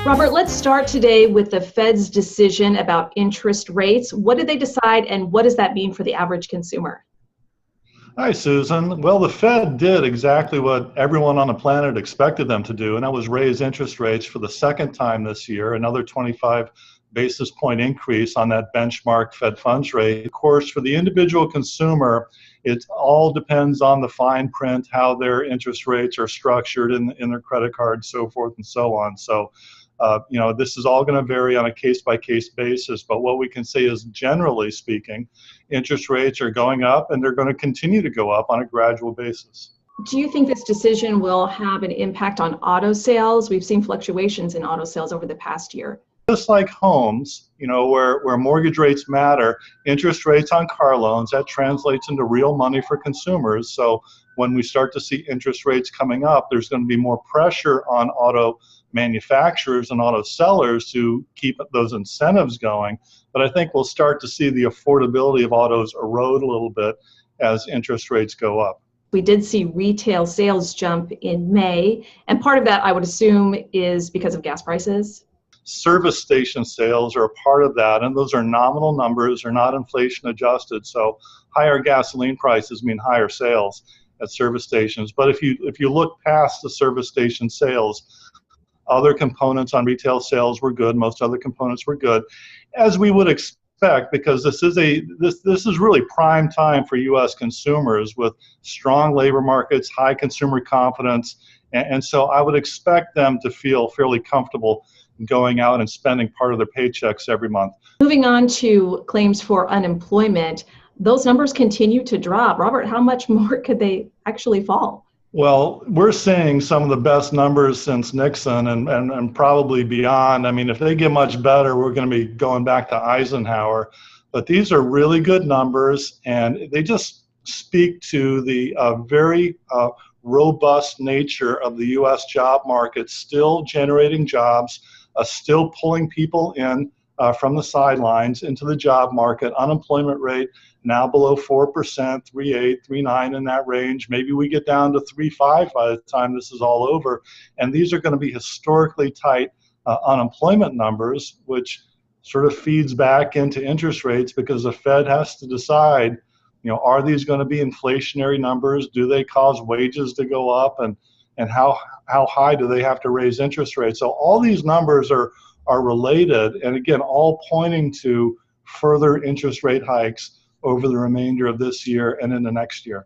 Robert, let's start today with the Fed's decision about interest rates. What did they decide, and what does that mean for the average consumer? Hi, Susan. Well, the Fed did exactly what everyone on the planet expected them to do, and that was raise interest rates for the second time this year, another 25 basis point increase on that benchmark Fed funds rate. Of course, for the individual consumer, it all depends on the fine print, how their interest rates are structured in their credit card, so forth and so on. This is all going to vary on a case-by-case basis, but what we can say is, generally speaking, interest rates are going up and they're going to continue to go up on a gradual basis. Do you think this decision will have an impact on auto sales? We've seen fluctuations in auto sales over the past year. Just like homes, where mortgage rates matter, interest rates on car loans, that translates into real money for consumers. So when we start to see interest rates coming up, there's going to be more pressure on auto manufacturers and auto sellers to keep those incentives going. But I think we'll start to see the affordability of autos erode a little bit as interest rates go up. We did see retail sales jump in May, and part of that, I would assume, is because of gas prices. Service station sales are a part of that, and those are nominal numbers, they're not inflation adjusted. So higher gasoline prices mean higher sales at service stations. But if you look past the service station sales, other components on retail sales were good. Most other components were good, as we would expect, because this is really prime time for U.S. consumers with strong labor markets, high consumer confidence, and so I would expect them to feel fairly comfortable going out and spending part of their paychecks every month. Moving on to claims for unemployment, those numbers continue to drop. Robert, how much more could they actually fall? Well, we're seeing some of the best numbers since Nixon and probably beyond. I mean, if they get much better, we're going to be going back to Eisenhower. But these are really good numbers, and they just speak to the very robust nature of the U.S. job market, still generating jobs, still pulling people in from the sidelines into the job market. Unemployment rate now below 4%, 3.8, 3.9 in that range. Maybe we get down to 3.5 by the time this is all over. And these are going to be historically tight unemployment numbers, which sort of feeds back into interest rates, because the Fed has to decide, are these going to be inflationary numbers? Do they cause wages to go up? And how high do they have to raise interest rates? So all these numbers are related, and again, all pointing to further interest rate hikes over the remainder of this year and in the next year.